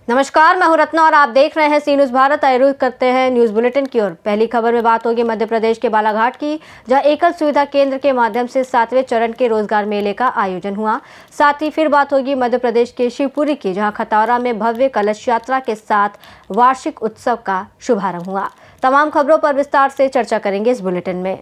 नमस्कार, मैं हूं रत्ना और आप देख रहे हैं सी न्यूज़ भारत। आगे करते हैं न्यूज़ बुलेटिन की ओर। पहली खबर में बात होगी मध्य प्रदेश के बालाघाट की, जहां एकल सुविधा केंद्र के माध्यम से 7वें चरण के रोजगार मेले का आयोजन हुआ। साथ ही फिर बात होगी मध्य प्रदेश के शिवपुरी की, जहां खतौरा में भव्य कलश यात्रा के साथ वार्षिक उत्सव का शुभारंभ हुआ। तमाम खबरों पर विस्तार से चर्चा करेंगे इस बुलेटिन में।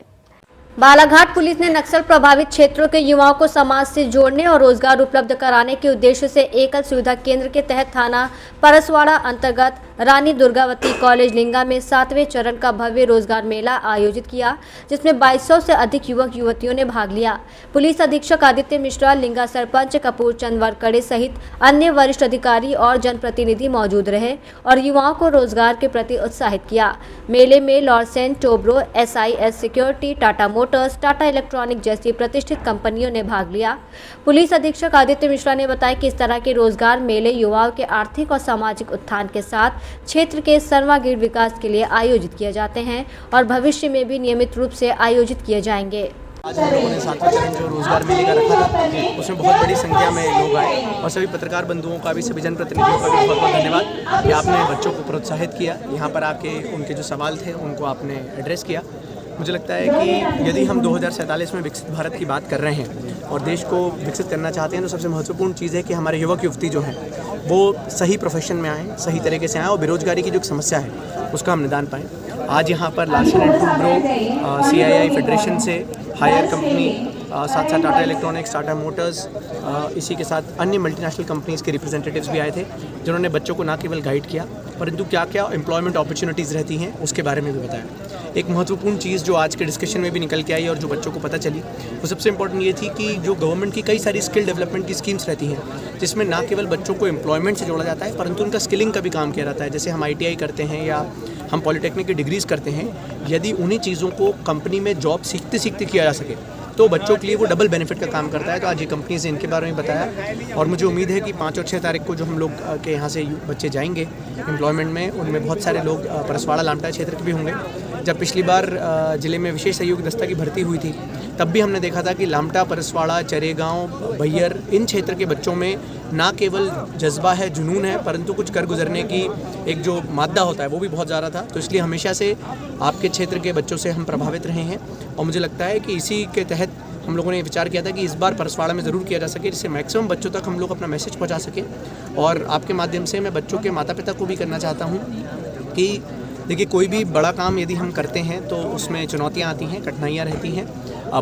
बालाघाट पुलिस ने नक्सल प्रभावित क्षेत्रों के युवाओं को समाज से जोड़ने और रोजगार उपलब्ध कराने के उद्देश्य से एकल सुविधा केंद्र के तहत थाना परसवाड़ा अंतर्गत रानी दुर्गावती कॉलेज लिंगा में 7वें चरण का भव्य रोजगार मेला आयोजित किया, जिसमें 2200 से अधिक युवक युवतियों ने भाग लिया। पुलिस अधीक्षक आदित्य मिश्रा, लिंगा सरपंच कपूर चंद वरकड़े सहित अन्य वरिष्ठ अधिकारी और जनप्रतिनिधि मौजूद रहे और युवाओं को रोजगार के प्रति उत्साहित किया। मेले में Larsen Toubro, SIS security, Tata Motors, Tata Electronic जैसी प्रतिष्ठित कंपनियों ने भाग लिया। पुलिस अधीक्षक आदित्य मिश्रा ने बताया कि इस तरह के रोजगार मेले युवाओं के आर्थिक और सामाजिक उत्थान के साथ क्षेत्र के सर्वांगीण विकास के लिए आयोजित किए जाते हैं और भविष्य में भी नियमित रूप से आयोजित किए जाएंगे। आज हम लोगों ने 7वां चरण जो रोजगार मेले का रखा था, उसमें बहुत बड़ी संख्या में लोग आए और सभी पत्रकार बंधुओं का भी, सभी जनप्रतिनिधियों का भी बहुत बहुत धन्यवाद कि आपने बच्चों को प्रोत्साहित किया। यहाँ पर आके उनके जो सवाल थे उनको आपने एड्रेस किया। मुझे लगता है कि यदि हम 2047 में विकसित भारत की बात कर रहे हैं और देश को विकसित करना चाहते हैं, तो सबसे महत्वपूर्ण चीज़ है कि हमारे युवक युवती जो हैं वो सही प्रोफेशन में आएँ, सही तरीके से आएँ और बेरोजगारी की जो समस्या है उसका हम निदान पाएँ। आज यहाँ पर Larsen and Toubro, CII federation से हायर कंपनी, साथ साथ टाटा इलेक्ट्रॉनिक्स, टाटा मोटर्स, इसी के साथ अन्य मल्टीनेशनल कंपनीज़ के रिप्रेजेंटेटिव्स भी आए थे, जिन्होंने बच्चों को न केवल गाइड किया परंतु क्या क्या एम्प्लॉयमेंट अपॉर्चुनिटीज़ रहती हैं उसके बारे में भी बताया। एक महत्वपूर्ण चीज़ जो आज के डिस्कशन में भी निकल के आई और जो बच्चों को पता चली, वो सबसे इम्पोर्टेंट ये थी कि जो गवर्नमेंट की कई सारी स्किल डेवलपमेंट की स्कीम्स रहती हैं, जिसमें ना केवल बच्चों को एम्प्लॉयमेंट से जोड़ा जाता है परंतु उनका स्किलिंग का भी काम किया जाता है। जैसे हम ITI करते हैं या हम पॉलिटेक्निक की डिग्रीज़ करते हैं, यदि उन्हीं चीज़ों को कंपनी में जॉब सीखते सीखते किया जा सके तो बच्चों के लिए वो डबल बेनिफिट का काम करता है। तो आज ये कंपनी से इनके बारे में बताया और मुझे उम्मीद है कि 5 और 6 तारीख को जो हम लोग के यहाँ से बच्चे जाएंगे एम्प्लॉयमेंट में, उनमें बहुत सारे लोग परसवाड़ा लामटा क्षेत्र के भी होंगे। जब पिछली बार ज़िले में विशेष सहयोग दस्ता की भर्ती हुई थी, तब भी हमने देखा था कि लामटा, परसवाड़ा, चरेगांव, बैयर, इन क्षेत्र के बच्चों में ना केवल जज्बा है, जुनून है, परंतु कुछ कर गुजरने की एक जो मादा होता है वो भी बहुत ज़्यादा था। तो इसलिए हमेशा से आपके क्षेत्र के बच्चों से हम प्रभावित रहे हैं और मुझे लगता है कि इसी के तहत हम लोगों ने विचार किया था कि इस बार परसवाड़ा में ज़रूर किया जा सके, जिससे मैक्सिमम बच्चों तक हम लोग अपना मैसेज पहुंचा सकें। और आपके माध्यम से मैं बच्चों के माता पिता को भी करना चाहता हूं कि देखिए, कोई भी बड़ा काम यदि हम करते हैं तो उसमें चुनौतियां आती हैं, कठिनाइयां रहती हैं,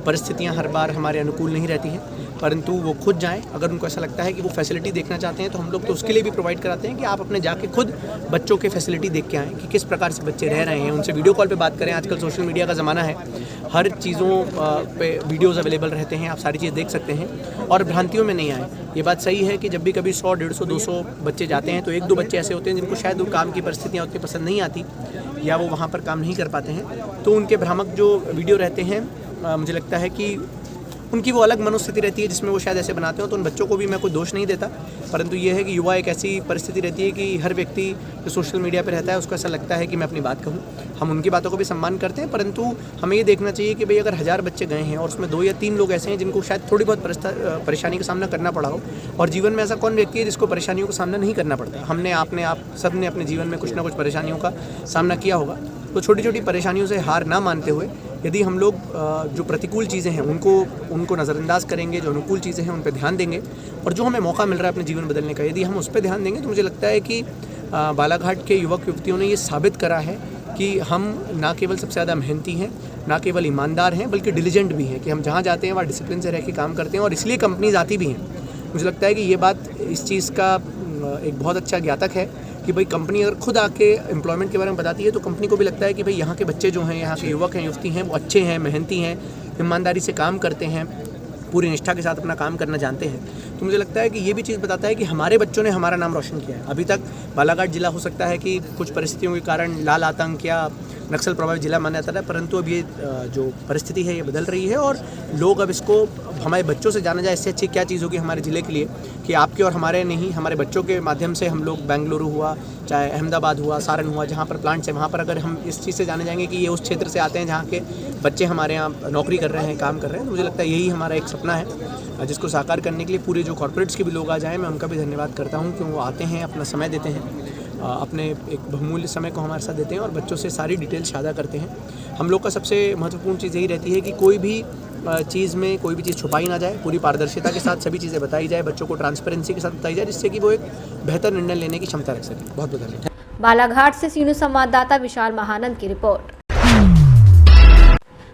परिस्थितियां हर बार हमारे अनुकूल नहीं रहती हैं, परंतु वो खुद जाएं। अगर उनको ऐसा लगता है कि वो फैसिलिटी देखना चाहते हैं तो हम लोग तो उसके लिए भी प्रोवाइड कराते हैं कि आप अपने जाके खुद बच्चों के फैसिलिटी देख के आएँ कि किस प्रकार से बच्चे रह रहे हैं, उनसे वीडियो कॉल पे बात करें। आजकल सोशल मीडिया का ज़माना है, हर चीज़ों पे वीडियोज़ अवेलेबल रहते हैं, आप सारी चीज़ देख सकते हैं और भ्रांतियों में नहीं आए। ये बात सही है कि जब भी कभी 100, 150, 200 बच्चे जाते हैं तो 1-2 बच्चे ऐसे होते हैं जिनको शायद वो काम की परिस्थितियाँ उतनी पसंद नहीं आती या वो वहाँ पर काम नहीं कर पाते हैं, तो उनके भ्रामक जो वीडियो रहते हैं, मुझे लगता है कि उनकी वो अलग मनोस्थिति रहती है जिसमें वो शायद ऐसे बनाते हो। तो उन बच्चों को भी मैं कोई दोष नहीं देता, परंतु ये है कि युवा एक ऐसी परिस्थिति रहती है कि हर व्यक्ति जो सोशल मीडिया पर रहता है उसको ऐसा लगता है कि मैं अपनी बात कहूँ। हम उनकी बातों को भी सम्मान करते हैं, परंतु हमें ये देखना चाहिए कि भाई अगर 1000 बच्चे गए हैं और उसमें 2 या 3 लोग ऐसे हैं जिनको शायद थोड़ी बहुत परेशानी का सामना करना पड़ा हो, और जीवन में ऐसा कौन व्यक्ति है जिसको परेशानियों का सामना नहीं करना पड़ता। हमने, आपने, आप सब ने अपने जीवन में कुछ ना कुछ परेशानियों का सामना किया होगा। तो छोटी छोटी परेशानियों से हार ना मानते हुए यदि हम लोग जो प्रतिकूल चीज़ें हैं उनको नज़रअंदाज करेंगे, जो अनुकूल चीज़ें हैं उन पर ध्यान देंगे और जो हमें मौका मिल रहा है अपने जीवन बदलने का, यदि हम उस पर ध्यान देंगे तो मुझे लगता है कि बालाघाट के युवक युवतियों ने ये साबित करा है कि हम ना केवल सबसे ज़्यादा मेहनती हैं, ना केवल ईमानदार हैं, बल्कि डिलीजेंट भी हैं कि हम जहाँ जाते हैं वहाँ डिसिप्लिन से रह के काम करते हैं और इसलिए कंपनीज आती भी हैं। मुझे लगता है कि ये बात इस चीज़ का एक बहुत अच्छा ज्ञातक है कि भाई कंपनी अगर खुद आके एम्प्लॉयमेंट के बारे में बताती है तो कंपनी को भी लगता है कि भाई यहाँ के बच्चे जो हैं, यहाँ के युवक हैं, युवती हैं, वो अच्छे हैं, मेहनती हैं, ईमानदारी से काम करते हैं, पूरी निष्ठा के साथ अपना काम करना जानते हैं। तो मुझे लगता है कि ये भी चीज़ बताता है कि हमारे बच्चों ने हमारा नाम रोशन किया है। अभी तक बालाघाट जिला हो सकता है कि कुछ परिस्थितियों के कारण लाल आतंक या नक्सल प्रभावित जिला माना जाता है, परंतु अब ये जो परिस्थिति है ये बदल रही है और लोग अब इसको हमारे बच्चों से जाना जाए। इससे अच्छी क्या चीज़ होगी हमारे ज़िले के लिए कि आपके और हमारे नहीं, हमारे बच्चों के माध्यम से हम लोग बेंगलुरु हुआ, चाहे अहमदाबाद हुआ, सारण हुआ, जहाँ पर प्लांट्स हैं वहाँ पर अगर हम इस चीज़ से जाने जाएंगे कि ये उस क्षेत्र से आते हैं जहाँ के बच्चे हमारे यहाँ नौकरी कर रहे हैं, काम कर रहे हैं, तो मुझे लगता है यही हमारा एक सपना है जिसको साकार करने के लिए पूरे जो कॉर्पोरेट्स के भी लोग आ जाएँ। मैं उनका भी धन्यवाद करता हूँ कि वो आते हैं, अपना समय देते हैं, अपने एक बहुमूल्य समय को हमारे साथ देते हैं और बच्चों से सारी डिटेल साझा करते हैं। हम लोग का सबसे महत्वपूर्ण चीज़ यही रहती है कि कोई भी चीज़ में कोई भी चीज़ छुपाई ना जाए, पूरी पारदर्शिता के साथ सभी चीज़ें बताई जाए, बच्चों को ट्रांसपेरेंसी के साथ बताई जाए, जिससे कि वो एक बेहतर निर्णय लेने की क्षमता रख सकें। बहुत बहुत धन्यवाद। बालाघाट से सीनू संवाददाता विशाल महानंद की रिपोर्ट।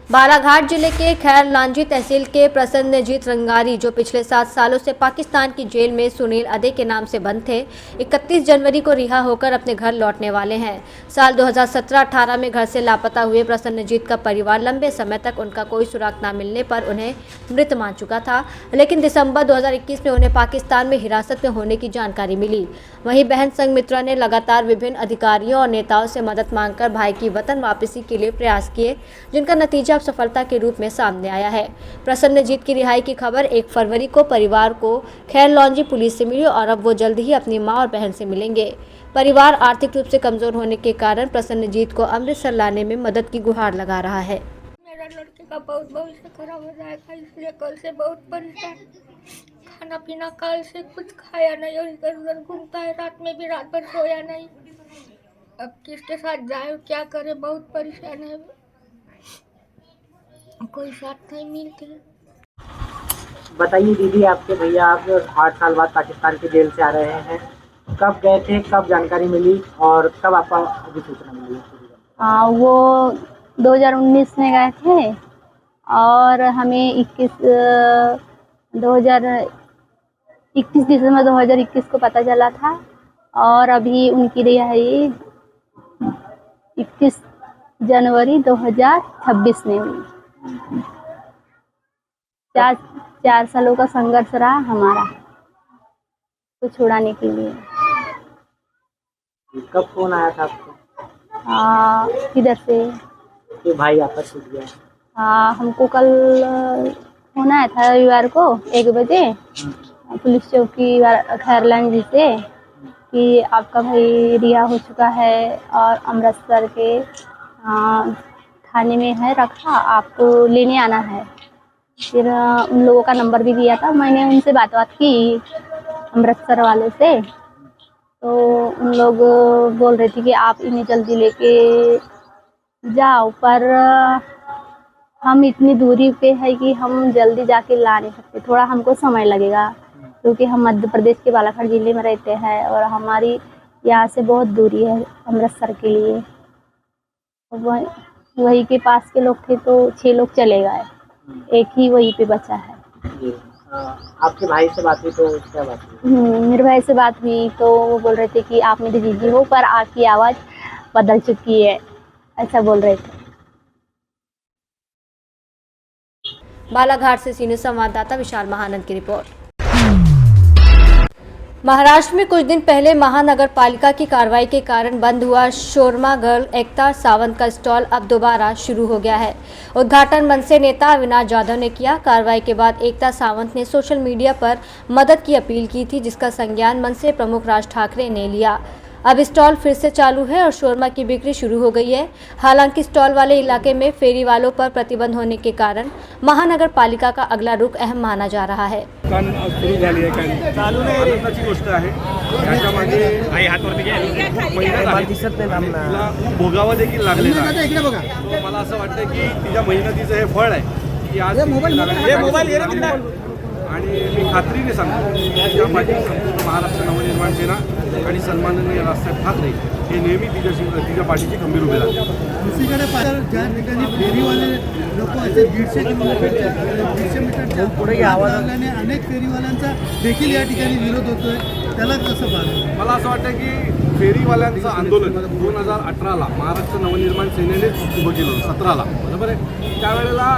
बालाघाट जिले के खैर लांजी तहसील के प्रसन्नजीत रंगारी, जो पिछले 7 सालों से पाकिस्तान की जेल में सुनील अदे के नाम से बंद थे, 31 जनवरी को रिहा होकर अपने घर लौटने वाले हैं। साल 2017-18 में घर से लापता हुए प्रसन्नजीत का परिवार लंबे समय तक उनका कोई सुराग न मिलने पर उन्हें मृत मान चुका था, लेकिन दिसंबर 2021 में उन्हें पाकिस्तान में हिरासत में होने की जानकारी मिली। वहीं बहन संघ मित्रा ने लगातार विभिन्न अधिकारियों और नेताओं से मदद मांगकर भाई की वतन वापसी के लिए प्रयास किए, जिनका नतीजा सफलता के रूप में सामने आया है। प्रसन्नजीत की रिहाई की खबर 1 फरवरी को परिवार को खैर लॉन्जी पुलिस से मिली और अब वो जल्द ही अपनी मां और बहन से मिलेंगे। परिवार आर्थिक रूप से कमजोर होने के कारण प्रसन्नजीत को अमृतसर लाने में मदद की गुहार लगा रहा है। मेरा लड़के का बहुत भविष्य खराब हो जाएगा, इसलिए कल से बहुत परेशान, खाना पीना कल से कुछ खाया नहीं और इधर उधर घूमता है, रात में भी रात भर सोया नहीं। अब किसके साथ जाए, क्या करे, बहुत परेशान है, कोई साथ नहीं मिलते। बताइए दीदी, आपके भैया आप 8 साल बाद पाकिस्तान की जेल से आ रहे हैं, कब गए थे, कब जानकारी मिली और कब आपको अभी सूचना मिली? वो 2019 में गए थे और हमें 21 दिसंबर 2021 को पता चला था और अभी उनकी रिहाई 21 जनवरी 2026 में हुई। 4 सालों का संघर्ष रहा हमारा तो छुड़ाने के लिए। कब फोन आया था आपको? किधर से? कि भाई आपका छूट गया। हमको कल फोन आया था रविवार को 1 बजे पुलिस चौकी खैरलांजी से कि आपका भाई रिहा हो चुका है और अमृतसर के थाने में है रखा, आपको लेने आना है। फिर उन लोगों का नंबर भी दिया था, मैंने उनसे बात की अमृतसर वालों से, तो उन लोग बोल रहे थे कि आप इन्हें जल्दी लेके जाओ, पर हम इतनी दूरी पे है कि हम जल्दी जाके ला नहीं सकते, थोड़ा हमको समय लगेगा क्योंकि हम मध्य प्रदेश के बालाघाट जिले में रहते हैं और हमारी यहाँ से बहुत दूरी है अमृतसर के लिए। वही के पास के लोग थे तो 6 लोग चले गए, एक ही वहीं पे बचा है। आपके भाई से बात हुई तो क्या बात हुई? मेरे भाई से बात हुई तो वो बोल रहे थे कि आप मेरी दीदी हो पर आपकी आवाज़ बदल चुकी है, ऐसा बोल रहे थे। बालाघाट से सीनियर संवाददाता विशाल महानंद की रिपोर्ट। महाराष्ट्र में कुछ दिन पहले महानगर पालिका की कार्रवाई के कारण बंद हुआ शोरमा गर्ल एकता सावंत का स्टॉल अब दोबारा शुरू हो गया है। उद्घाटन मनसे नेता अविनाश जाधव ने किया। कार्रवाई के बाद एकता सावंत ने सोशल मीडिया पर मदद की अपील की थी, जिसका संज्ञान मनसे प्रमुख राज ठाकरे ने लिया। अब स्टॉल फिर से चालू है और शोरमा की बिक्री शुरू हो गई है। हालांकि स्टॉल वाले इलाके में फेरी वालों पर प्रतिबंध होने के कारण महानगर पालिका का अगला रुख अहम माना जा रहा है। सुरू झाली आहे, चालू नाही, आनंदाची गोष्ट आहे। याच्यामागे तिला भोगावा देखील लागलेला आहे। मला असं वाटतं की तिच्या मेहनतीचं हे फळ आहे की आज आणि मी खात्रीने सांगतो या माझी संपूर्ण महाराष्ट्र नवनिर्माण सेना आणि सन्माननीय राजसाहेब ठाकरे हे नेहमी तिच्या पाठीशी खंबीर उभे राहतात। दुसरीकडे ज्या ठिकाणी फेरीवाले लोक असे 150 मीटरच्या पुढे आवाजाने अनेक फेरीवाल्यांचा देखील या ठिकाणी विरोध होतोय, त्याला कसं पाहतो? मला असं वाटतं की फेरीवाल्यांचं आंदोलन 2018ला महाराष्ट्र नवनिर्माण सेनेनेच उभं केलं, 17ला बरोबर आहे। त्यावेळेला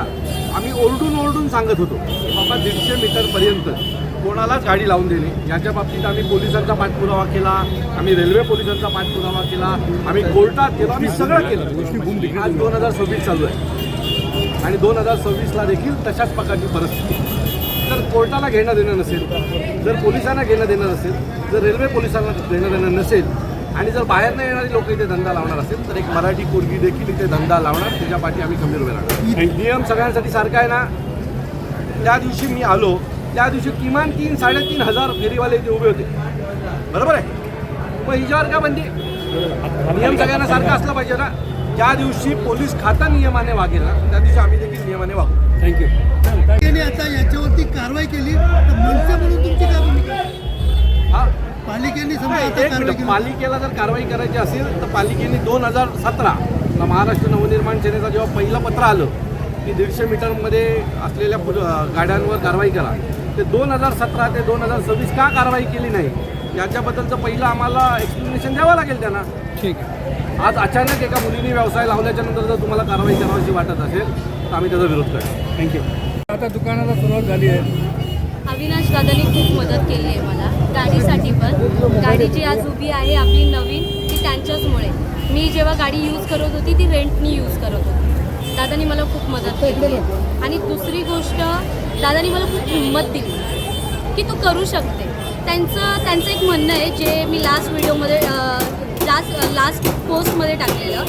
आम्ही ओरडून सांगत होतो की बाबा 150 मीटरपर्यंत कोणालाच गाडी लावून देणे. याच्या बाबतीत आम्ही पोलिसांचा पाठपुरावा केला, आम्ही रेल्वे पोलिसांचा पाठपुरावा केला, आम्ही कोर्टात गेलो, आम्ही सगळं केलं. आज 2026 चालू आहे आणि 2026ला देखील तशाच प्रकारची परिस्थिती. जर कोर्टाला घेणं देणं नसेल, जर पोलिसांना घेणं देणं नसेल, जर रेल्वे पोलिसांना घेणं देणं नसेल आणि जर बाहेरनं येणारी लोक इथे धंदा लावणार असेल तर एक मराठी पोरगी देखील इथे धंदा लावणार, त्याच्या पाठी आम्ही खंबीर उभे राहणार. नियम सगळ्यांसाठी सारखा आहे ना. त्या दिवशी मी आलो त्या दिवशी किमान 3-3.5 हजार फेरीवाले इथे उभे होते, बरोबर आहे. मग हिच्यावर का बंदी? नियम सगळ्यांना सारखा असला पाहिजे ना. ज्या दिवशी पोलीस खाता नियमाने वागेल ना त्या दिवशी आम्ही देखील नियमाने वागू. थँक्यू. आता याच्यावरती कारवाई केली तर मनसे म्हणून तुमची काय भूमिका? हा, पालिकेने समजा नाही, आता एक कारवाई मिनिट. केली. पालिकेला जर कारवाई करायची असेल तर पालिकेने 2017 महाराष्ट्र नवनिर्माण सेनेचं जेव्हा पहिलं पत्र आलं की 150 मीटरमध्ये असलेल्या गाड्यांवर कारवाई करा, ते 2017 ते 2026 का कारवाई केली नाही याच्याबद्दलचं पहिलं आम्हाला एक्सप्लेनेशन द्यावं लागेल त्यांना. ठीक आहे. आज अचानक एका मुलीने व्यवसाय लावल्याच्या नंतर जर तुम्हाला कारवाई करावीशी वाटत असेल तर आम्ही त्याचा विरोध करू. थँक्यू. आता दुकानाला सुरुवात झाली आहे. अविनाश दादांनी खूप मदत केली आहे मला गाडीसाठी पण. गाडी जी आज उभी आहे आपली नवीन ती त्यांच्याचमुळे. मी जेव्हा गाडी यूज करत होती ती रेंटनी यूज करत होती. दादांनी मला खूप मदत केली. आणि दुसरी गोष्ट, दादांनी मला खूप हिंमत दिली की तू करू शकते. त्यांचं एक म्हणणं आहे जे मी लास्ट व्हिडिओमध्ये लास्ट पोस्टमध्ये टाकलेलं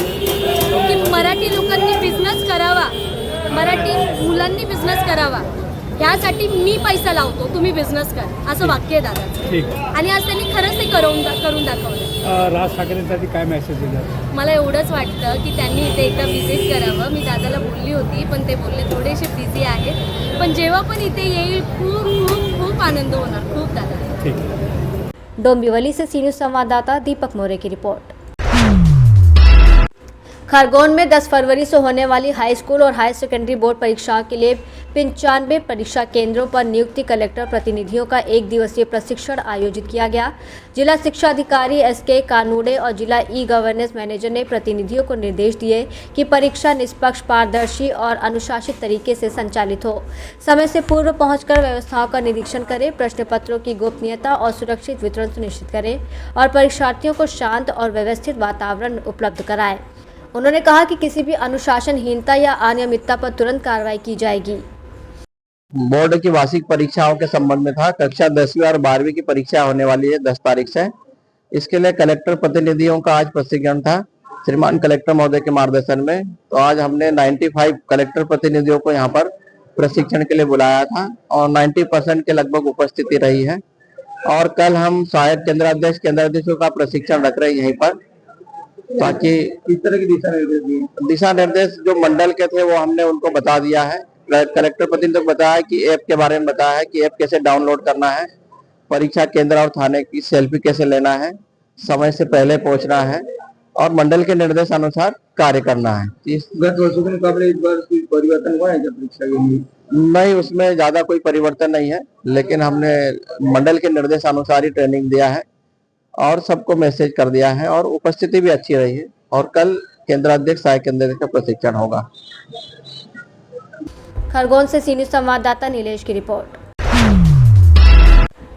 की मराठी लोकांनी बिझनेस करावा, मराठी मुलांनी बिझनेस करावा, ह्यासाठी मी पैसा लावतो, तुम्ही बिझनेस कर, असं वाक्य आहे दादाचं. आणि आज त्यांनी खरंच ते करून दाखवलं. राज ठाकरेंसाठी काय मेसेज दिला? मला एवढंच वाटतं की त्यांनी इथे एकदा व्हिजिट करावं. मी दादाला बोलली होती पण ते बोलले थोडेसे बिझी आहेत, पण जेव्हा पण इथे येईल खूप खूप खूप आनंद होणार. खूप दादा. डोंबिवली से सी न्यूज़ संवाददाता दीपक मोरे की रिपोर्ट। खरगोन में 10 फरवरी से होने वाली हाई स्कूल और हायर सेकेंडरी बोर्ड परीक्षाओं के लिए 95 परीक्षा केंद्रों पर नियुक्ति कलेक्टर प्रतिनिधियों का 1 दिवसीय प्रशिक्षण आयोजित किया गया। जिला शिक्षा अधिकारी एसके कानूड़े और जिला ई गवर्नेंस मैनेजर ने प्रतिनिधियों को निर्देश दिए कि परीक्षा निष्पक्ष, पारदर्शी और अनुशासित तरीके से संचालित हो। समय से पूर्व पहुंचकर व्यवस्थाओं का निरीक्षण करें, प्रश्न पत्रों की गोपनीयता और सुरक्षित वितरण सुनिश्चित करें और परीक्षार्थियों को शांत और व्यवस्थित वातावरण उपलब्ध कराएं। उन्होंने कहा कि किसी भी अनुशासनहीनता या अनियमितता पर तुरंत कार्रवाई की जाएगी। बोर्ड की वार्षिक परीक्षाओं के संबंध में था। कक्षा 10वीं और 12वीं की परीक्षा होने वाली है 10 तारीख से। इसके लिए कलेक्टर प्रतिनिधियों का आज प्रशिक्षण था श्रीमान कलेक्टर महोदय के मार्गदर्शन में। तो आज हमने 95 कलेक्टर प्रतिनिधियों को यहाँ पर प्रशिक्षण के लिए बुलाया था और 90% के लगभग उपस्थिति रही है। और कल हम सहायक केंद्राध्यक्षों का प्रशिक्षण रख रहे हैं यहीं पर, ताकि इस तरह की दिशा निर्देश जो मंडल के थे वो हमने उनको बता दिया है। कलेक्टर प्रतिनिधि को बताया कि ऐप के बारे में बताया है कि ऐप कैसे डाउनलोड करना है, परीक्षा केंद्र और थाने की सेल्फी कैसे लेना है, समय से पहले पहुंचना है और मंडल के निर्देश अनुसार कार्य करना है। गत वर्षों के मुकाबले इस बार कोई परिवर्तन हुआ है क्या परीक्षा के लिए? नहीं, उसमें ज्यादा कोई परिवर्तन नहीं है, लेकिन हमने मंडल के निर्देश अनुसार ही ट्रेनिंग दिया है और सबको मैसेज कर दिया है और उपस्थिति भी अच्छी रही है। और कल केंद्राध्यक्ष सहायक केंद्राध्यक्ष का प्रशिक्षण होगा। खरगोन से सी न्यूज़ संवाददाता नीलेश की रिपोर्ट।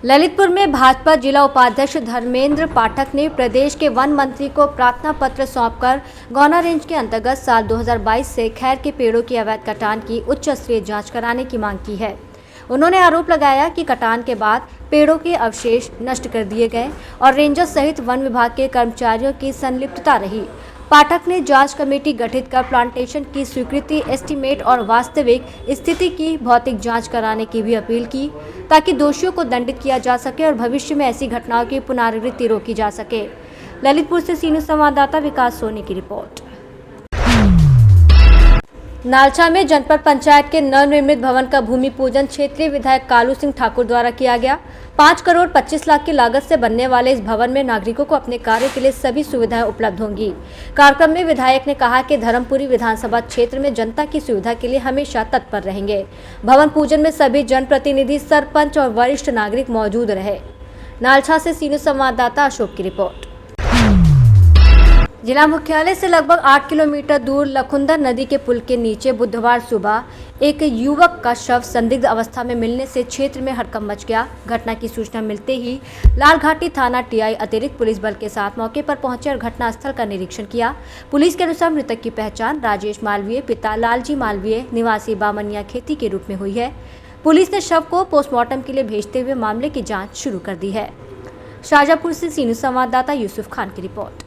ललितपुर में भाजपा जिला उपाध्यक्ष धर्मेंद्र पाठक ने प्रदेश के वन मंत्री को प्रार्थना पत्र सौंपकर गौना रेंज के अंतर्गत साल 2022 से खैर के पेड़ों की अवैध कटान की उच्च स्तरीय जांच कराने की मांग की है। उन्होंने आरोप लगाया कि कटान के बाद पेड़ों के अवशेष नष्ट कर दिए गए और रेंजर सहित वन विभाग के कर्मचारियों की संलिप्तता रही। पाठक ने जांच कमेटी गठित कर प्लांटेशन की स्वीकृति, एस्टीमेट और वास्तविक स्थिति की भौतिक जांच कराने की भी अपील की, ताकि दोषियों को दंडित किया जा सके और भविष्य में ऐसी घटनाओं की पुनरावृत्ति रोकी जा सके। ललितपुर से सी न्यूज़ संवाददाता विकास सोनी की रिपोर्ट। नालछा में जनपद पंचायत के नवनिर्मित भवन का भूमि पूजन क्षेत्रीय विधायक कालू सिंह ठाकुर द्वारा किया गया। 5 करोड़ 25 लाख की लागत से बनने वाले इस भवन में नागरिकों को अपने कार्य के लिए सभी सुविधाएं उपलब्ध होंगी। कार्यक्रम में विधायक ने कहा कि धर्मपुरी विधानसभा क्षेत्र में जनता की सुविधा के लिए हमेशा तत्पर रहेंगे। भवन पूजन में सभी जनप्रतिनिधि, सरपंच और वरिष्ठ नागरिक मौजूद रहे। नालछा से सी न्यूज़ संवाददाता अशोक की रिपोर्ट। जिला मुख्यालय से लगभग 8 किलोमीटर दूर लखुंदर नदी के पुल के नीचे बुधवार सुबह एक युवक का शव संदिग्ध अवस्था में मिलने से क्षेत्र में हड़कंप मच गया। घटना की सूचना मिलते ही लालघाटी थाना टीआई अतिरिक्त पुलिस बल के साथ मौके पर पहुंचे और घटनास्थल का निरीक्षण किया। पुलिस के अनुसार मृतक की पहचान राजेश मालवीय पिता लालजी मालवीय निवासी बामनिया खेती के रूप में हुई है। पुलिस ने शव को पोस्टमार्टम के लिए भेजते हुए मामले की जाँच शुरू कर दी है। शाजापुर से सी न्यूज़ संवाददाता यूसुफ खान की रिपोर्ट।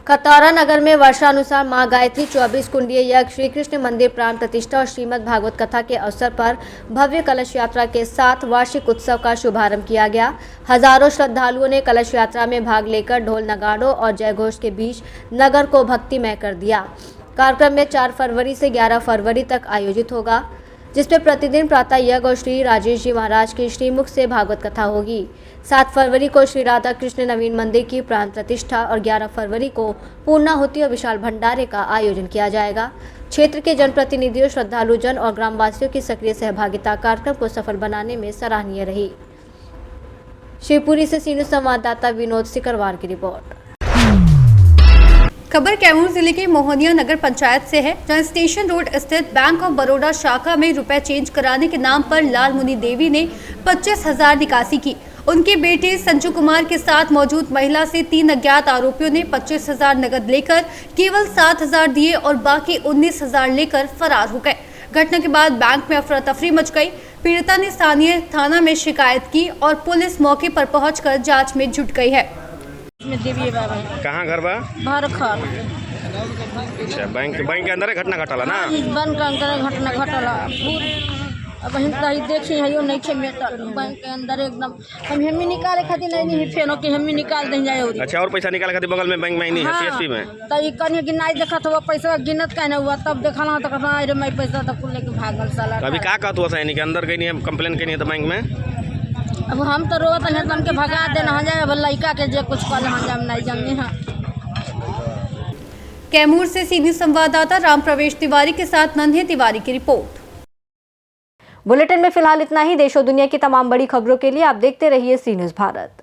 खतौरा नगर में वर्षानुसार मां गायत्री 24 कुंडीय यज्ञ श्री कृष्ण मंदिर प्राण प्रतिष्ठा और श्रीमद् भागवत कथा के अवसर पर भव्य कलश यात्रा के साथ वार्षिक उत्सव का शुभारंभ किया गया। हजारों श्रद्धालुओं ने कलश यात्रा में भाग लेकर ढोल नगाड़ों और जयघोष के बीच नगर को भक्तिमय कर दिया। कार्यक्रम में 4 फरवरी से 11 फरवरी तक आयोजित होगा, जिसमें प्रतिदिन प्रातः यज्ञ और श्री राजेश जी महाराज की श्रीमुख से भागवत कथा होगी। 7 फरवरी को श्री राधा कृष्ण नवीन मंदिर की प्राण प्रतिष्ठा और 11 फरवरी को पूर्णाहुति और विशाल भंडारे का आयोजन किया जाएगा। क्षेत्र के जनप्रतिनिधियों, श्रद्धालुजन और ग्रामवासियों की सक्रिय सहभागिता कार्यक्रम को सफल बनाने में सराहनीय रही। शिवपुरी से सी न्यूज़ संवाददाता विनोद सिकरवार की रिपोर्ट। खबर कैमूर जिले के मोहनिया नगर पंचायत से है, जहां स्टेशन रोड स्थित बैंक ऑफ बड़ौदा शाखा में रुपए चेंज कराने के नाम पर लाल मुनि देवी ने 25,000 निकासी की। उनके बेटे संजू कुमार के साथ मौजूद महिला से 3 अज्ञात आरोपियों ने 25,000 नकद लेकर केवल 7,000 दिए और बाकी 19,000 लेकर फरार हो गए। घटना के बाद बैंक में अफरा तफरी मच गई। पीड़िता ने स्थानीय थाना में शिकायत की और पुलिस मौके पर पहुंचकर जांच में जुट गई है। कहाँ घर बा? भारखर। अच्छा, बैंक के अंदर घटना घटला ना? बैंक के अंदर घटना घटला। अब हम तही देखी हयो नहीं छे मेटर बैंक के अंदर एकदम हम निकाले खातिर नहीं फेनो के हम निकाल दें जाए। अच्छा, और पैसा निकाले खातिर बगल में बैंक में नहीं है, सीएसपी में? त ई कने गिनाई देखत हुआ पैसा गिनत काहे हुआ, तब देखला त कहना अरे मैं पैसा त कुल लेके भागल साला। अभी का कहत हुआ सैनिक के अंदर गई नहीं, कंप्लेन करी है तो बैंक में? अब हम तो रोत है हम के भगा देना हो जाए। अब लड़का के जे कुछ कल हम नहीं जानते हैं। कैमूर से सी न्यूज़ संवाददाता राम प्रवेश तिवारी के साथ नन्हे तिवारी की रिपोर्ट। बुलेटिन में फिलहाल इतना ही। देश और दुनिया की तमाम बड़ी खबरों के लिए आप देखते रहिए सी न्यूज़ भारत।